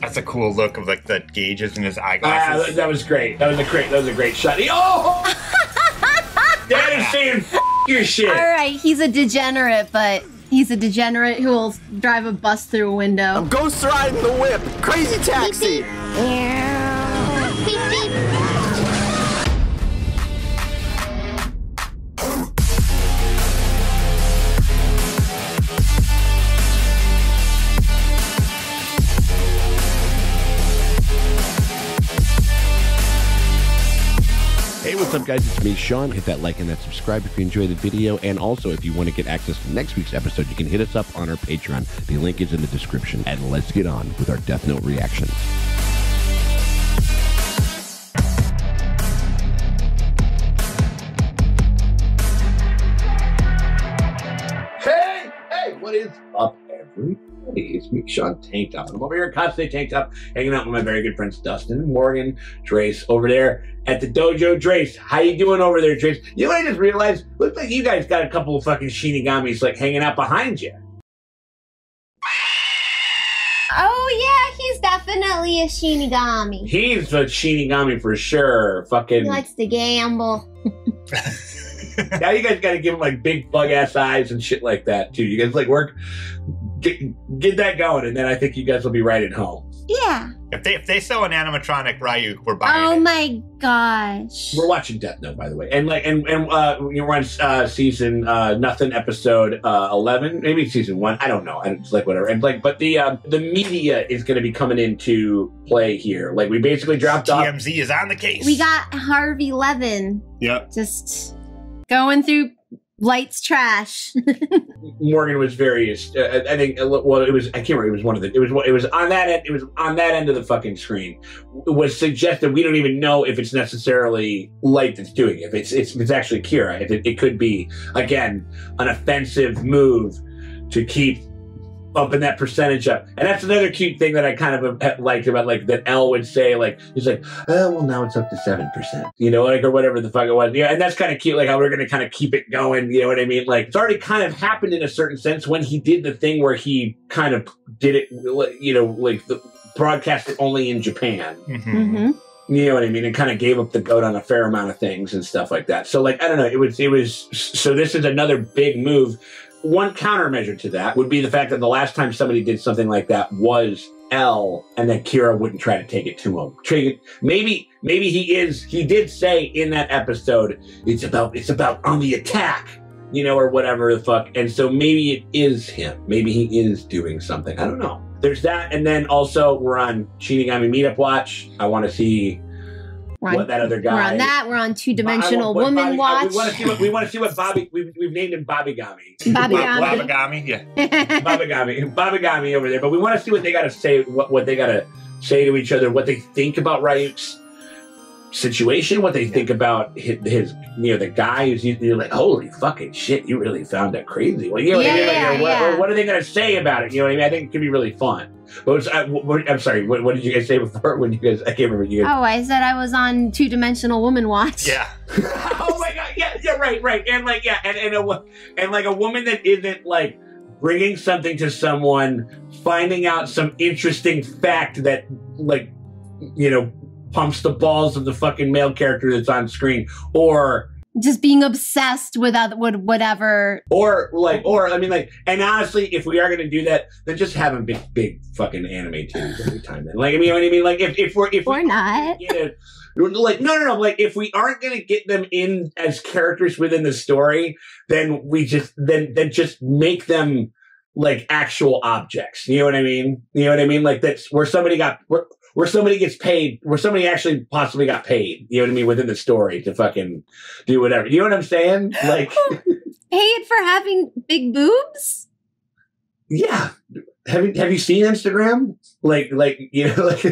That's a cool look of like the gauges in his eyeglasses. That was great. That was a great shot. Oh! Dad is saying your shit. All right, he's a degenerate, but he's a degenerate who will drive a bus through a window. I'm ghost riding the whip. Crazy taxi. Beep, beep. Beep, beep. Hey, what's up, guys? It's me, Sean. Hit that like and that subscribe if you enjoy the video. And also, if you want to get access to next week's episode, you can hit us up on our Patreon. The link is in the description. And let's get on with our Death Note reactions. Hey, what is up, everybody? It's me, Sean Tank Top. I'm over here at Constantly Tank Top, hanging out with my very good friends Dustin, Morgan, Trace, over there at the dojo. Trace, how you doing over there, Trace? You know what I just realized? Looks like you guys got a couple of fucking Shinigamis like hanging out behind you. Oh yeah, he's definitely a Shinigami. He's a Shinigami for sure. Fucking. He likes to gamble. Now you guys gotta give him like big bug ass eyes and shit like that too. You guys like work, get that going, and then I think you guys will be right at home. Yeah. If they sell an animatronic Ryu, we're buying it. Oh my gosh. We're watching Deathnote, by the way, and we're on season nothing, episode 11, maybe season 1. I don't know. It's like whatever. And like, but the media is going to be coming into play here. Like we basically dropped off. TMZ is on the case. We got Harvey Levin. Yep. Just going through Light's trash. Morgan was very. I think. Well, it was. I can't remember. It was one of the. It was on that end. It was on that end of the fucking screen. It was suggested. We don't even know if it's necessarily Light that's doing it. If it's actually Kira. It could be again an offensive move to keep bumping that percentage up. And that's another cute thing that I kind of liked about like that L would say, like he's like, oh well, now it's up to 7%, you know, like or whatever the fuck it was. Yeah, and that's kind of cute, like how we're gonna kind of keep it going, you know what I mean? Like it's already kind of happened in a certain sense when he did the thing where he kind of did it, you know, like the broadcast it only in Japan. Mm-hmm. You know what I mean? And kind of gave up the goat on a fair amount of things and stuff like that. So like I don't know, it was so this is another big move. One countermeasure to that would be the fact that the last time somebody did something like that was L, and that Kira wouldn't try to take it to him. Maybe he did say in that episode, it's about on the attack, you know, or whatever the fuck. And so maybe it is him. Maybe he is doing something. I don't know. There's that, and then also we're on Shinigami Meetup Watch. I want to see what that other guy. We're on that. We're on Two-Dimensional Woman Watch. We want to see what Bobby. We've named him Babigami. Babigami, yeah. Babigami over there. But we want to see what they got to say. What they got to say to each other. What they think about Ryuk's situation. What they think about his you know, the guy who's you're like, holy fucking shit, you really found that crazy. Well, you know what I mean? Like, what are they going to say about it? You know what I mean? I think it could be really fun. But I'm sorry, what did you guys say before? When you guys, I can't remember you guys. Oh, I said I was on Two-Dimensional Woman Watch. Yeah. Oh my god, yeah, right. And like, yeah, and like a woman that isn't like bringing something to someone, finding out some interesting fact that like, you know, pumps the balls of the fucking male character that's on screen, or just being obsessed with whatever. Or I mean, like, and honestly, if we are going to do that, then just have them big fucking anime titties every time. Then, like, I mean, you know what I mean? Like, if we're not, like, no. Like, if we aren't going to get them in as characters within the story, then we just then just make them like actual objects. You know what I mean? You know what I mean? Like that's where somebody gets paid, where somebody actually possibly got paid, you know what I mean, within the story to fucking do whatever. You know what I'm saying? Like paid for having big boobs? Yeah. Have you seen Instagram? Like you know, like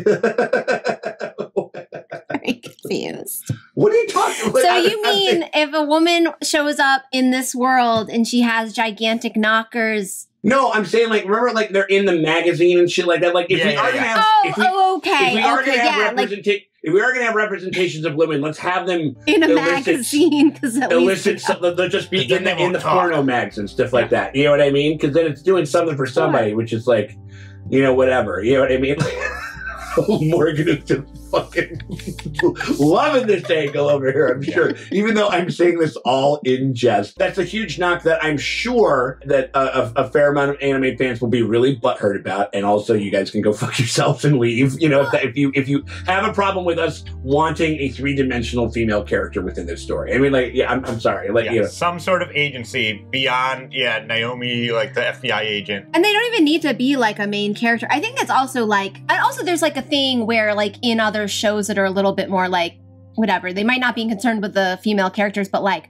very confused. What are you talking about? So you mean if a woman shows up in this world and she has gigantic knockers? No, I'm saying like remember like they're in the magazine and shit like that. Like if we are gonna have if we are gonna have representations of women, let's have them in a magazine because illicit something. They'll just be in the porno mags and stuff like that. You know what I mean? Because then it's doing something for somebody, which is like, you know, whatever. You know what I mean? Morgan is just fucking loving this angle over here, I'm sure. Even though I'm saying this all in jest. That's a huge knock that I'm sure that a fair amount of anime fans will be really butthurt about. And also, you guys can go fuck yourselves and leave. You know, if you have a problem with us wanting a 3-dimensional female character within this story. I mean, like, yeah, I'm sorry. Like, you know. Some sort of agency beyond, Naomi, like the FBI agent. And they don't even need to be like a main character. I think it's also like, and also there's like a thing where like in other shows that are a little bit more like, whatever, they might not be concerned with the female characters, but like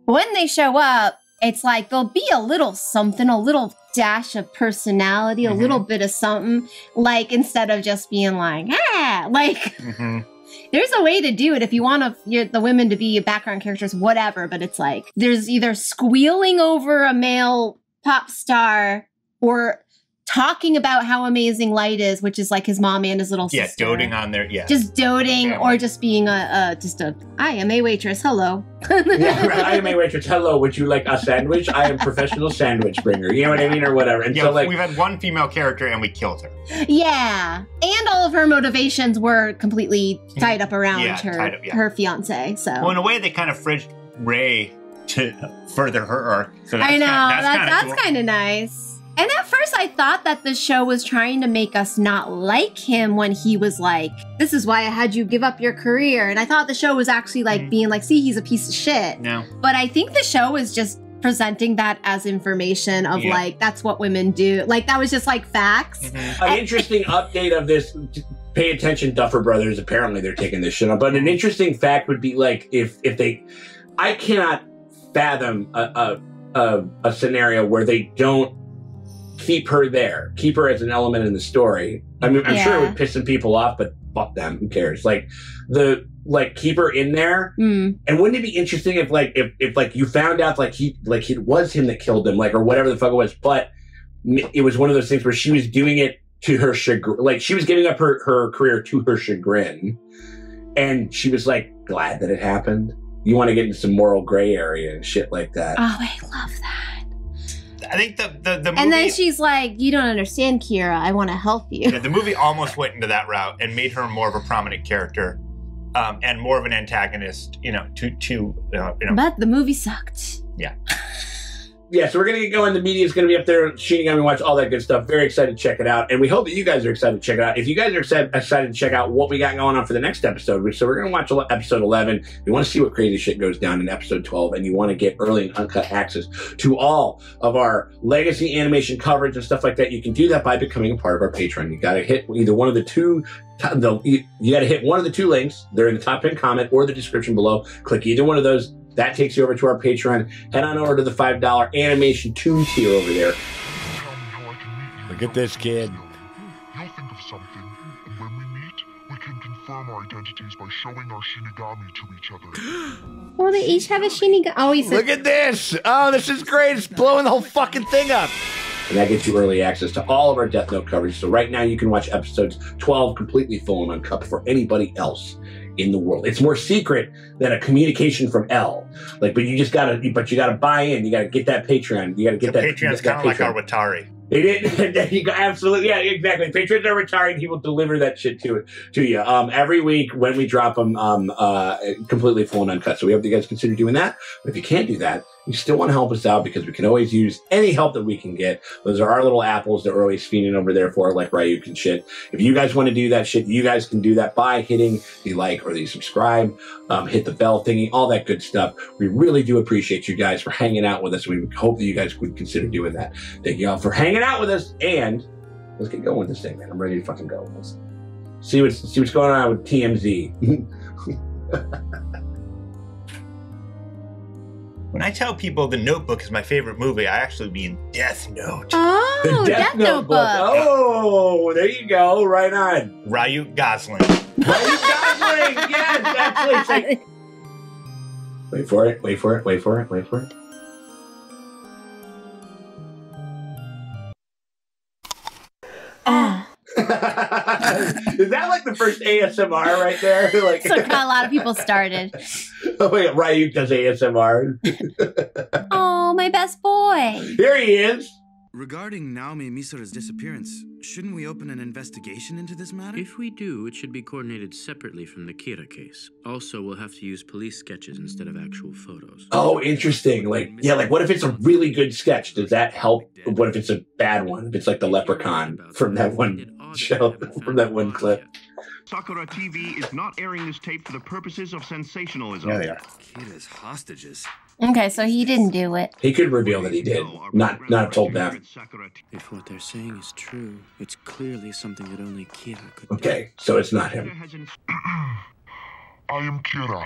when they show up, it's like there'll be a little something, a little dash of personality, a little bit of something, like instead of just being like, like, there's a way to do it if you want the women to be background characters, whatever, but it's like, there's either squealing over a male pop star or talking about how amazing Light is, which is like his mom and his little sister. Yeah, doting on their, just doting, or just being I am a waitress, hello. Yeah, right. I am a waitress, hello, would you like a sandwich? I am professional sandwich bringer, you know what I mean, or whatever. And so like, we've had one female character and we killed her. Yeah, and all of her motivations were completely tied up around her fiance, so. Well, in a way, they kind of fridged Ray to further her arc. So I know, that's cool. kind of nice. And at first I thought that the show was trying to make us not like him when he was like, this is why I had you give up your career. And I thought the show was actually like being like, see, he's a piece of shit. No. But I think the show is just presenting that as information of like, that's what women do. Like that was just like facts. An interesting update of this, pay attention, Duffer Brothers, apparently they're taking this shit up. But an interesting fact would be like, if they, I cannot fathom a scenario where they don't keep her there, keep her as an element in the story. I mean, I'm sure it would piss some people off, but fuck them, who cares? Like keep her in there. And wouldn't it be interesting if you found out it was him that killed him, like, or whatever the fuck it was, but it was one of those things where she was doing it to her chagrin, like she was giving up her career to her chagrin, and she was like glad that it happened. You want to get into some moral gray area and shit like that. Oh, I love that. I think the movie... And then she's like, you don't understand, Kira. I want to help you. Yeah, the movie almost went into that route and made her more of a prominent character and more of an antagonist, But the movie sucked. Yeah. Yeah, so we're going to get going. The media is going to be up there, Shinigami Watch, all that good stuff. Very excited to check it out. And we hope that you guys are excited to check it out. If you guys are excited to check out what we got going on for the next episode, so we're going to watch episode 11. If you want to see what crazy shit goes down in episode 12, and you want to get early and uncut access to all of our legacy animation coverage and stuff like that, you can do that by becoming a part of our Patreon. You got to hit either one of the two. You got to hit one of the two links. They're in the top pinned comment or the description below. Click either one of those. That takes you over to our Patreon. Head on over to the $5 animation toon tier over there. Look at this kid. You'll think of something, and when we meet, we can confirm our identities by showing our Shinigami to each other. Well, they each have a Shinigami. Oh, he said, look at this. Oh, this is great. It's blowing the whole fucking thing up. And that gets you early access to all of our Death Note coverage. So right now you can watch episodes 12 completely full and uncut before anybody else in the world. It's more secret than a communication from L. But you gotta buy in. You gotta get that Patreon. You gotta get that. Patreon's kind of like our Watari. Absolutely, yeah, exactly. Patreons are retiring. He will deliver that shit to you every week when we drop them completely full and uncut. So we hope you guys consider doing that. But if you can't do that, you still want to help us out because we can always use any help that we can get. Those are our little apples that we're always feeding over there for, like Ryuk and shit. If you guys want to do that shit, you guys can do that by hitting the like or the subscribe, hit the bell thingy, all that good stuff. We really do appreciate you guys for hanging out with us. We hope that you guys would consider doing that. Thank you all for hanging out with us, and let's get going with this thing, man. I'm ready to fucking go. Let's see what's going on with TMZ. When I tell people The Notebook is my favorite movie, I actually mean Death Note. Oh, the Death Note book. Oh, there you go. Right on. Ryuk Gosling. Ryuk Gosling. Yes, absolutely. Wait for it. Wait for it. Wait for it. Wait for it. Is that like the first ASMR right there? Like, so a lot of people started. Oh wait, Ryuk does ASMR. Oh, my best boy. Here he is. Regarding Naomi Misura's disappearance, shouldn't we open an investigation into this matter? If we do, it should be coordinated separately from the Kira case. Also, we'll have to use police sketches instead of actual photos. Oh, interesting. Like, yeah, like what if it's a really good sketch? Does that help? What if it's a bad one? If it's like the leprechaun from that one show, from that one clip. Sakura TV is not airing this tape for the purposes of sensationalism. Yeah, they are. Kira's hostages. Okay, so he didn't do it. He could reveal that he did. Not told them. If what they're saying is true, it's clearly something that only Kira could Okay, so it's not him. I am Kira.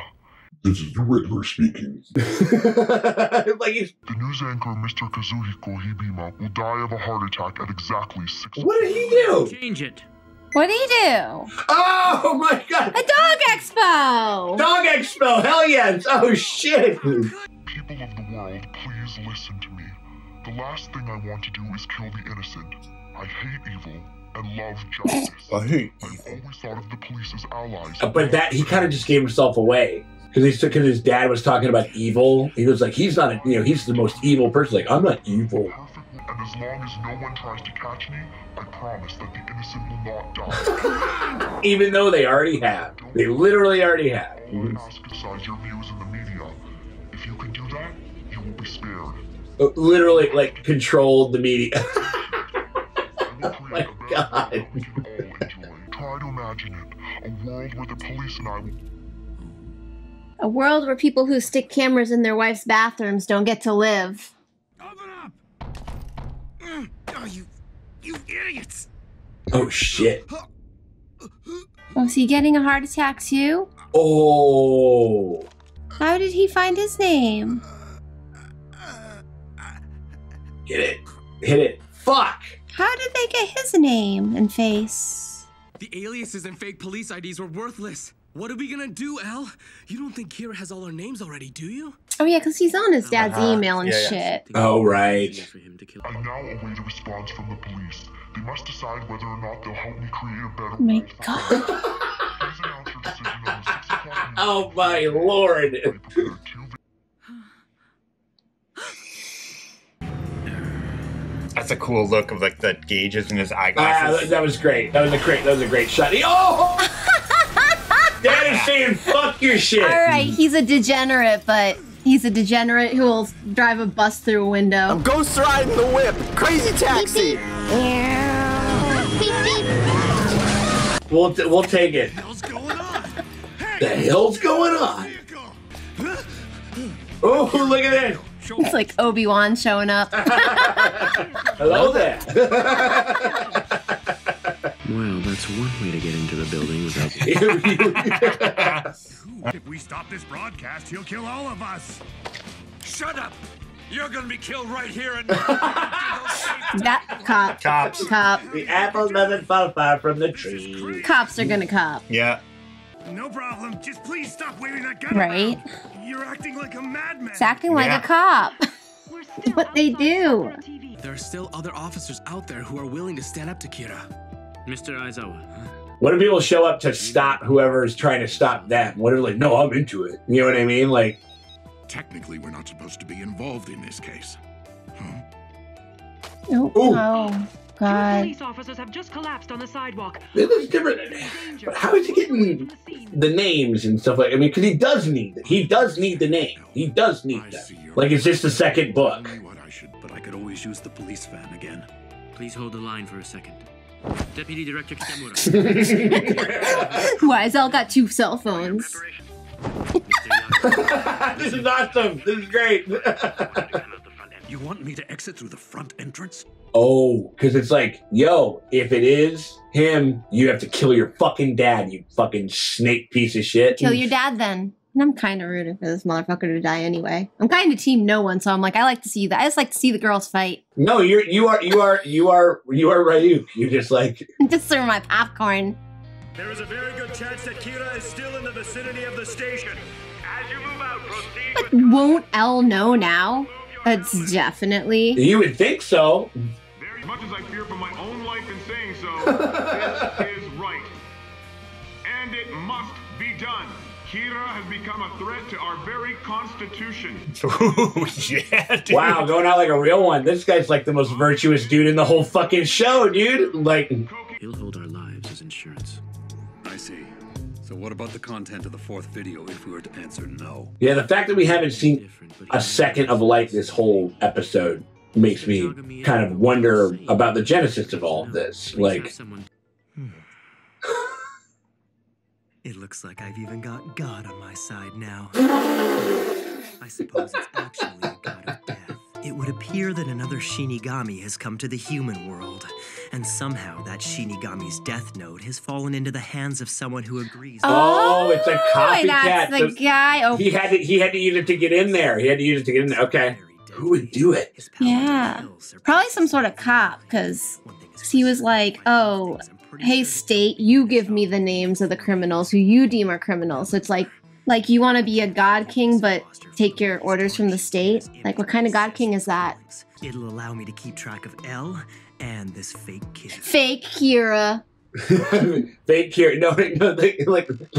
This is the Riddler speaking. Like he's... The news anchor, Mr. Kazuhiko Hibima, will die of a heart attack at exactly 6. What did he do? Change it. What did he do? Oh my god! A dog expo! Dog expo! Hell yes! Oh shit! People of the world, please listen to me. The last thing I want to do is kill the innocent. I hate evil and love justice. I hate I've always thought of the police as allies. But that he kind of just gave himself away because his dad was talking about evil. He was like, he's not, he's the most evil person. Like, I'm not evil. Perfect, and as long as no one tries to catch me, I promise that the innocent will not die. Even though they already have, they literally already have. All I ask besides your views in the media, if you can do that, you will be spared. Literally, like, controlled the media. Oh my God. We can all enjoy. Try to imagine it. A world where the police and I will... A world where people who stick cameras in their wife's bathrooms don't get to live. Open up! Oh, you idiots! Oh shit! Oh, is he getting a heart attack too? Oh! How did he find his name? Get it! Hit it! Fuck! How did they get his name and face? The aliases and fake police IDs were worthless. What are we gonna do, Al? You don't think Kira has all our names already, do you? Oh yeah, because he's on his dad's email and shit. Oh, right. I now await a response from the police. They must decide whether or not they'll help me create a better Oh my world. god. Please announce your decision on the 6 o'clock news. Oh my lord! I prepared 2 That's a cool look of like the gauges in his eyeglasses. That was great. That was a great shot. Oh! Dad is saying fuck your shit. All right, he's a degenerate, but he's a degenerate who will drive a bus through a window. I'm ghost riding the whip. Crazy taxi. We'll take it. The hell's going on? Oh, look at that. It's like Obi-Wan showing up. Hello there. Well, that's one way to get into the building without... If we stop this broadcast, he'll kill all of us. Shut up! You're gonna be killed right here and That cop. Cops. Cop. The apple doesn't fall far from the tree. Cops are gonna cop. Yeah. No problem. Just please stop waving that gun Right? around. You're acting like a madman. It's acting like a cop. What they do. there are still other officers out there who are willing to stand up to Kira. Mr. Aizawa, What if people show up to stop whoever's trying to stop them? What if like, no, I'm into it. You know what I mean? Like, Technically, we're not supposed to be involved in this case. Huh? Oh, oh God. Police officers have just collapsed on the sidewalk. this is different. But how is he getting the names and stuff like? I mean, because he does need it. He does need the name. He does need that. Like it's just the second book. But I could always use the police van again. please hold the line for a second. Deputy Director Kitamura. Why has Elle got 2 cell phones? This is awesome. This is great. You want me to exit through the front entrance? Oh, because it's like, yo, if it is him, you have to kill your fucking dad, you fucking snake piece of shit. Kill your dad then. And I'm kind of rooting for this motherfucker to die anyway. I'm kind of team no one, so I'm like, I like to see that. I just like to see the girls fight. No, you are Ryuk. You're just like Just serve my popcorn. There is a very good chance that Kira is still in the vicinity of the station. As you move out, proceed Like, won't Elle know now? It's definitely. You would think so. As much as I fear for my own life in saying so, this is right. And it must be done. Kira has become a threat to our very constitution. Ooh, yeah, dude. Wow, going out like a real one. This guy's like the most virtuous dude in the whole fucking show, dude. Like, He'll hold our lives as insurance. I see. So what about the content of the fourth video if we were to answer no? yeah, the fact that we haven't seen a second of light this whole episode makes me kind of wonder about the genesis of all of this. Like, it looks like I've even got God on my side now. I suppose it's actually a god of death. It would appear that another Shinigami has come to the human world, and somehow that Shinigami's death note has fallen into the hands of someone who agrees. oh, it's a copycat. That's the guy. Oh, He had to use it to get in there. He had to use it to get in there. Okay. Who would do it? yeah. Probably some sort of cop, because he was like, oh, hey, state, you give me the names of the criminals who you deem are criminals. So it's like you want to be a god king, but take your orders from the state? Like, what kind of god king is that? It'll allow me to keep track of L and this fake kid. Fake Kira. Fake Kira. No,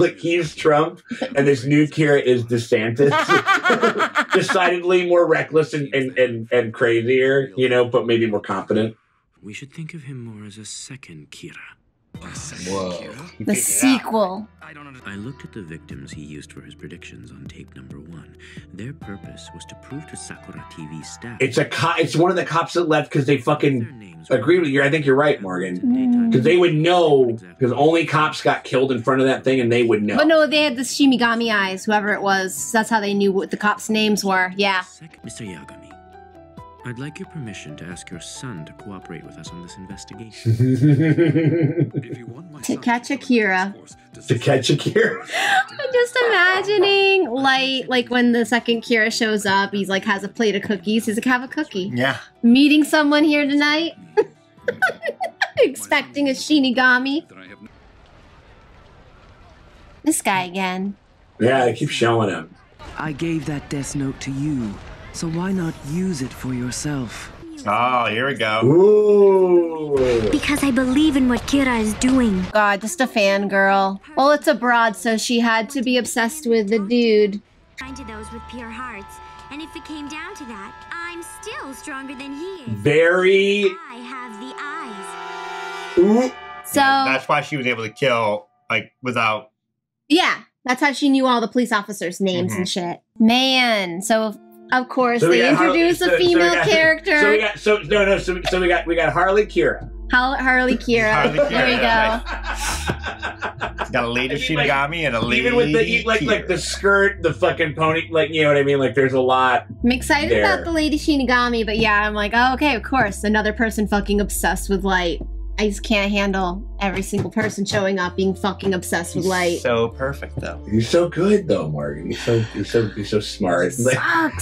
like he's Trump, and this new Kira is DeSantis. Decidedly more reckless and crazier, you know, but maybe more confident. We should think of him more as a second Kira. Whoa. The sequel. I looked at the victims he used for his predictions on tape number 1. Their purpose was to prove to Sakura TV's staff. It's one of the cops that left because they fucking agreed with you. I think you're right, Morgan. Because they would know, because only cops got killed in front of that thing, and they would know. But no, they had the Shinigami eyes, whoever it was. That's how they knew what the cops' names were. Yeah. Mr. Yagami, I'd like your permission to ask your son to cooperate with us on this investigation. To catch Akira. To catch Akira. I'm just imagining, like when the second Kira shows up, he's like has a plate of cookies. He's like, have a cookie. Yeah. Meeting someone here tonight. Expecting a Shinigami. This guy again. Yeah, they keep showing him. I gave that death note to you, so why not use it for yourself? Oh, here we go. Ooh. Because I believe in what Kira is doing. God, just a fangirl. Well, it's abroad, so she had to be obsessed with the dude. To those with pure hearts, and if it came down to that, I'm still stronger than he is. Very. I have the eyes. Ooh. So that's why she was able to kill, like, without. Yeah, that's how she knew all the police officers' names and shit. Man, so of course they introduced a female character. So we got Harley Kira. Harley Kira. There we go. Got a lady Shinigami and a lady. Even with the like the skirt, the fucking pony, like, you know what I mean? Like, there's a lot. I'm excited about the lady Shinigami, but yeah, I'm like, oh, okay, of course, another person fucking obsessed with light. I just can't handle every single person showing up being fucking obsessed with light. So perfect, though. You're so good, though, Morgan. You're so smart.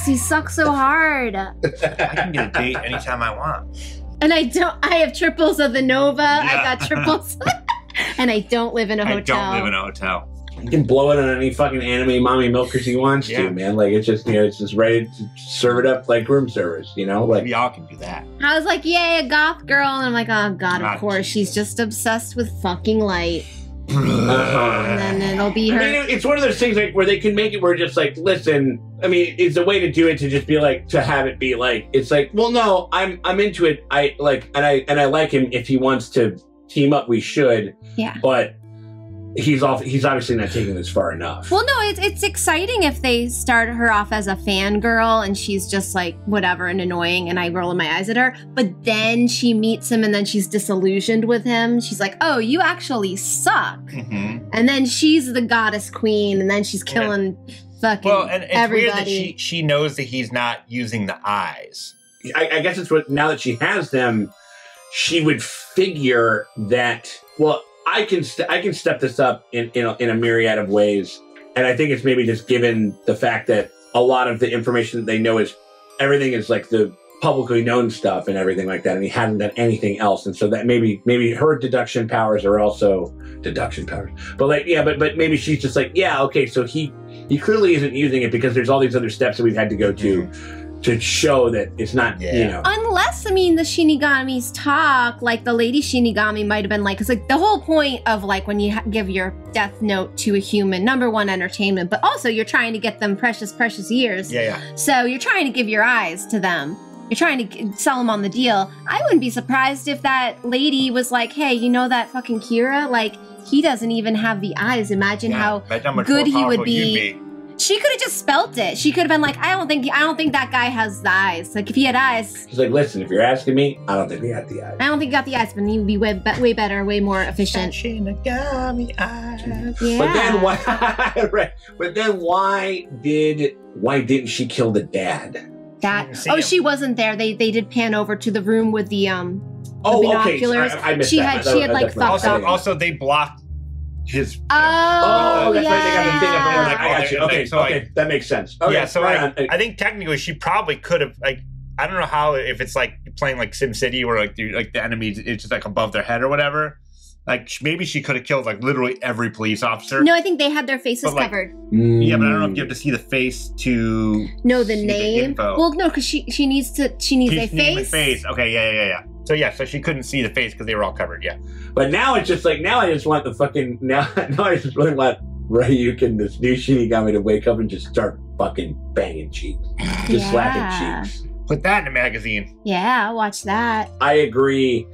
He sucks so hard. I can get a date anytime I want. And I have triples of the Nova. Yeah. I got triples. And I don't live in a hotel. I don't live in a hotel. You can blow it on any fucking anime mommy milkers he wants to, man. Like, it's just, you know, it's just ready to serve it up like room service, you know? Like, we all can do that. I was like, yay, a goth girl. And I'm like, oh, God, of course. She's just obsessed with fucking light. And then it'll be her. I mean, it's one of those things like where they can make it where just like, listen, I mean, it's a way to do it to just be like, to have it be like, it's like, well, no, I'm into it. I like, and I like him. If he wants to team up, we should. Yeah. But he's obviously not taking this far enough. Well, no, it's exciting if they start her off as a fangirl and she's just like whatever and annoying and I roll my eyes at her, but then she meets him and then she's disillusioned with him. She's like, oh, you actually suck. Mm-hmm. And then she's the goddess queen and then she's killing fucking and it's everybody. Weird that she knows that he's not using the eyes. I guess it's what, now that she has them, she would figure that, well, I can step this up in a myriad of ways, and I think it's maybe just given the fact that a lot of the information that they know is everything is like the publicly known stuff and everything like that, and he hasn't done anything else, and so that maybe her deduction powers are also deduction powers, but like but maybe she's just like, yeah, okay, so he clearly isn't using it because there's all these other steps that we've had to go to to show that it's not, you know. Unless, I mean, the Shinigamis talk, like the lady Shinigami might have been like, because like the whole point of like when you give your death note to a human, number one, entertainment, but also you're trying to get them precious, precious years. So you're trying to give your eyes to them. You're trying to sell them on the deal. I wouldn't be surprised if that lady was like, hey, you know that fucking Kira? Like, he doesn't even have the eyes. Imagine how good he would be. She could have just spelt it. She could have been like, I don't think that guy has the eyes. Like, if he had eyes. She's like, listen, if you're asking me, I don't think he had the eyes. I don't think he got the eyes, but he would be way better, way more efficient. Shinigami eyes. Yeah. But then why? Right. But then why didn't she kill the dad? She wasn't there. They did pan over to the room with the binoculars. Okay. I missed she that. had like fucked up. Also, they blocked his. Oh, that's right. They got the thing up there. Like, I got you. Okay, okay, that makes sense. Okay, yeah, so I think technically she probably could have, like, I don't know how, if it's like playing like SimCity where like the enemy is just like above their head or whatever. Like, maybe she could have killed like literally every police officer. No, I think they had their faces covered. Yeah, but I don't know if you have to see the face to know the name. Well, no, because she needs a face. Okay, yeah. So she couldn't see the face because they were all covered. Yeah. But now it's just like, now I just want the fucking, now I just really want Ryukin, this new Shinigami, to wake up and just start fucking banging cheeks. Just slapping cheeks. Put that in a magazine. Yeah, I'll watch that. I agree.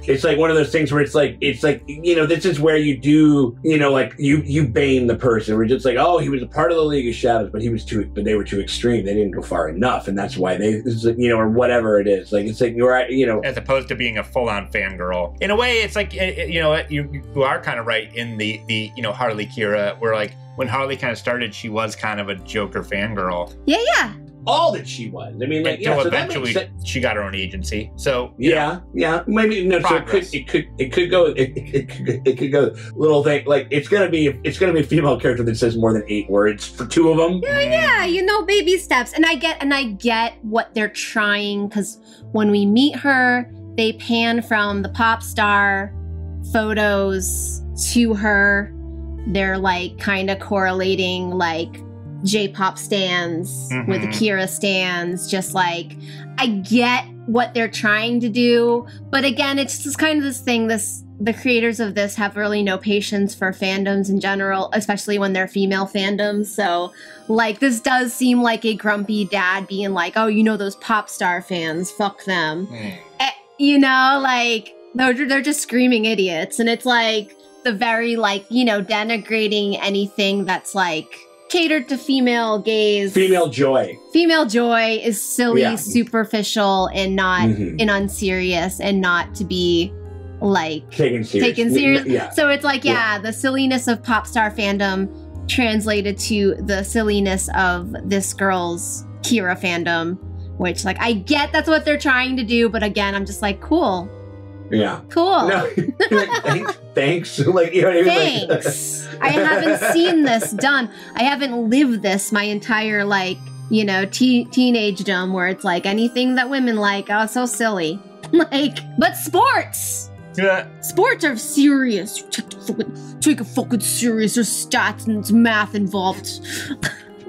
It's like one of those things where it's like, you know, this is where you do, you know, like you bane the person. We're just like, oh, he was a part of the League of Shadows, but they were too extreme. They didn't go far enough. And that's why you know, or whatever it is. Like, it's like, you're right, you know. As opposed to being a full-on fangirl. In a way, it's like, you know, you are kind of right in the, you know, Harley Kira, where like, when Harley kind of started, she was kind of a Joker fangirl. Yeah. All that she was. I mean, like, until eventually she got her own agency. So yeah, maybe no. Progress. So it could go little thing like it's gonna be a female character that says more than 8 words for 2 of them. Yeah, you know, baby steps, and I get what they're trying, because when we meet her, they pan from the pop star photos to her. They're like kind of correlating like J-pop stands with Akira stands, just like, I get what they're trying to do, but again, it's just kind of this thing, the creators of this have really no patience for fandoms in general, especially when they're female fandoms, so like, this does seem like a grumpy dad being like, oh, you know those pop star fans, fuck them. You know, like, they're just screaming idiots, and it's like, the very, like, you know, denigrating anything that's like, catered to female gaze. Female joy. Female joy is silly, superficial, and not and unserious, and not to be like taken serious. Yeah. So it's like, the silliness of pop star fandom translated to the silliness of this girl's Kira fandom, which, like, I get that's what they're trying to do, but again, I'm just like, cool. Yeah. Cool. No, thanks. Like, you know what I mean? Thanks. I haven't seen this done. I haven't lived this my entire, like, you know, teenagedom, where it's like anything that women like, oh, so silly. Like, but sports. Yeah. Sports are serious. Take a fucking serious. There's stats and there's math involved.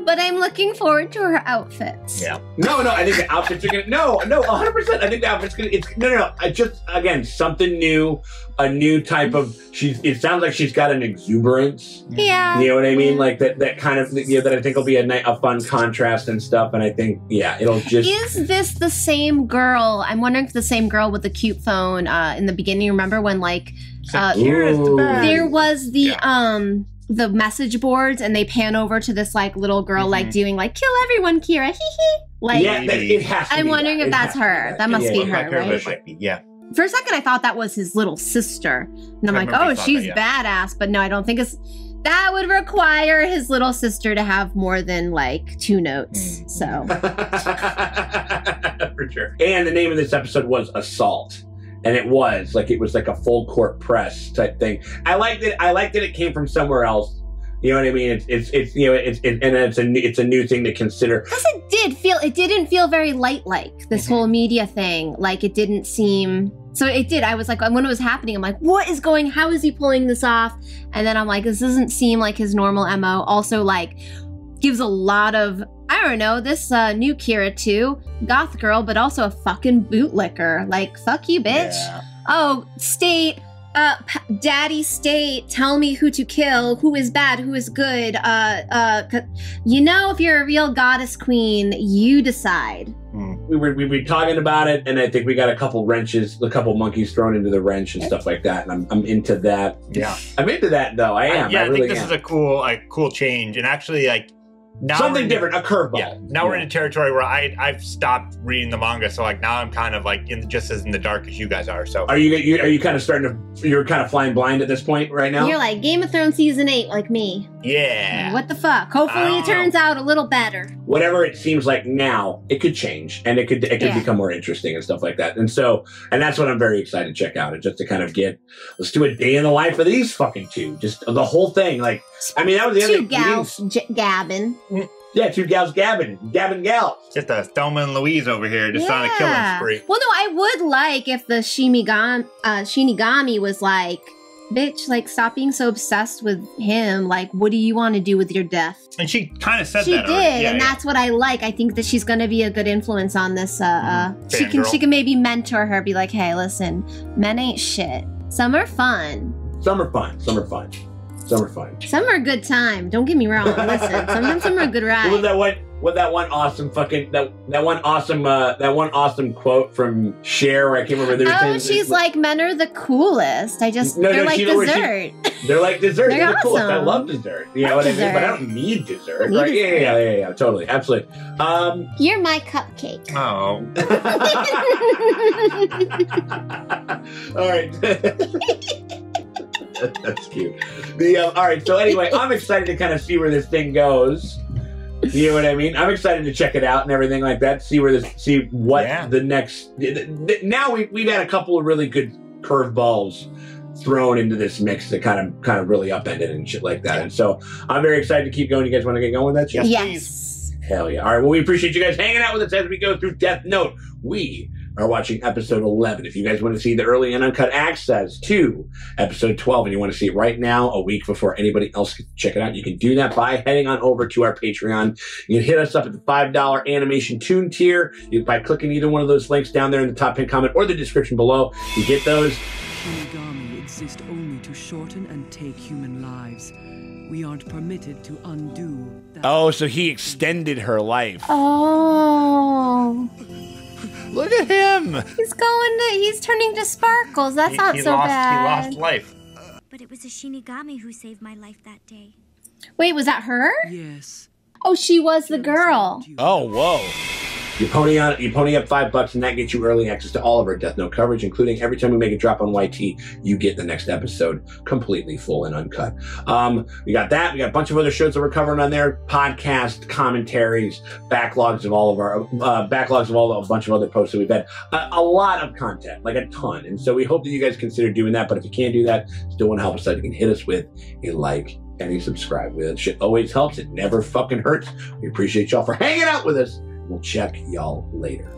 But I'm looking forward to her outfits. Yeah. No, I think the outfits are gonna. No, 100%. I think the outfit's gonna. No. I just, again, something new, a new type of. It sounds like she's got an exuberance. Yeah. You know what I mean? Like that kind of. You know, that I think will be a fun contrast and stuff. And I think, it'll just. Is this the same girl? I'm wondering if the same girl with the cute phone in the beginning. Remember when like there was the message boards, and they pan over to this like little girl like doing like, kill everyone, Kira, hee hee. Like, it has to I'm be wondering if that's her. That must be her, right? Might be, yeah. For a second, I thought that was his little sister, and I'm like, oh, she's badass. But no, I don't think it's. That would require his little sister to have more than like 2 notes. So for sure. And the name of this episode was Assault. And it was like a full court press type thing. I liked it. I liked that it came from somewhere else. You know what I mean? It's a new thing to consider. Because it didn't feel very light-like, this whole media thing. Like, it didn't seem. So it did. I was like, when it was happening, I'm like, how is he pulling this off? And then I'm like, this doesn't seem like his normal MO. Also, like, gives a lot of. I I don't know, this new Kira too. Goth girl, but also a fucking bootlicker. Like, fuck you, bitch. Yeah. Oh, State, Daddy State, tell me who to kill, who is bad, who is good. You know, if you're a real goddess queen, you decide. We've been talking about it, and I think we got a couple monkeys thrown into the wrench and stuff like that, and I'm into that. Yeah. I'm into that, though. I am. I really think this is a cool change, and actually, like, now something different, a curveball. Yeah. Now we're in a territory where I've stopped reading the manga, so like now I'm kind of like just as in the dark as you guys are. So are you kind of you're kind of flying blind at this point right now? You're like Game of Thrones season 8, like me. Yeah. What the fuck? Hopefully it turns out a little better. Whatever it seems like now, it could change and it could become more interesting and stuff like that. And that's what I'm very excited to check out. And just to kind of let's do a day in the life of these fucking two. Just the whole thing. Like, I mean, that was the other two gals gabbing. Yeah, two gals gabbing gals. Just a Thelma and Louise over here, just on a killing spree. Well, no, I would like if the Shinigami was like, bitch, like, stop being so obsessed with him. Like, what do you want to do with your death? And she kind of said she that. She did, and that's what I like. I think that she's going to be a good influence on this. She can maybe mentor her, be like, hey, listen, men ain't shit. Some are fun. Some are fun. Some are fun. Some are fun. Some are a good time. Don't get me wrong. Listen, sometimes some are a good ride. That one awesome quote from Cher where I can't remember. She's like, men are the coolest. They're like dessert. They're like dessert. They're the coolest. awesome. I love dessert. You know what I mean? But I don't need dessert. Right? Yeah. Totally. Absolutely. You're my cupcake. Oh. All right. That's cute. All right. So anyway, I'm excited to kind of see where this thing goes. You know what I mean? I'm excited to check it out and everything like that. See what the next. Now we've had a couple of really good curveballs thrown into this mix that kind of really upended and shit like that. Yeah. And so I'm very excited to keep going. You guys want to get going with that? Yes. Hell yeah! All right. Well, we appreciate you guys hanging out with us as we go through Death Note. We are watching episode 11. If you guys want to see the early and uncut access to episode 12 and you want to see it right now, a week before anybody else can check it out, you can do that by heading on over to our Patreon. You can hit us up at the $5 animation toon tier by clicking either one of those links down there in the top pinned comment or the description below. You get those. Shinigami exist only to shorten and take human lives. We aren't permitted to undo that. Oh, so he extended her life. Oh. Look at him. He's turning to sparkles. That's not so bad. He lost life. But it was a Shinigami who saved my life that day. Wait, was that her? Yes. Oh, she was the girl. Oh, whoa. You pony up $5 and that gets you early access to all of our Death Note coverage, including every time we make a drop on YT, you get the next episode completely full and uncut. We got that. We got a bunch of other shows that we're covering on there, podcast commentaries, backlogs of a bunch of other posts that we've had. A lot of content, like a ton. And so we hope that you guys consider doing that. But if you can't do that, still want to help us out, you can hit us with a like and a subscribe. That shit always helps. It never fucking hurts. We appreciate y'all for hanging out with us. We'll check y'all later.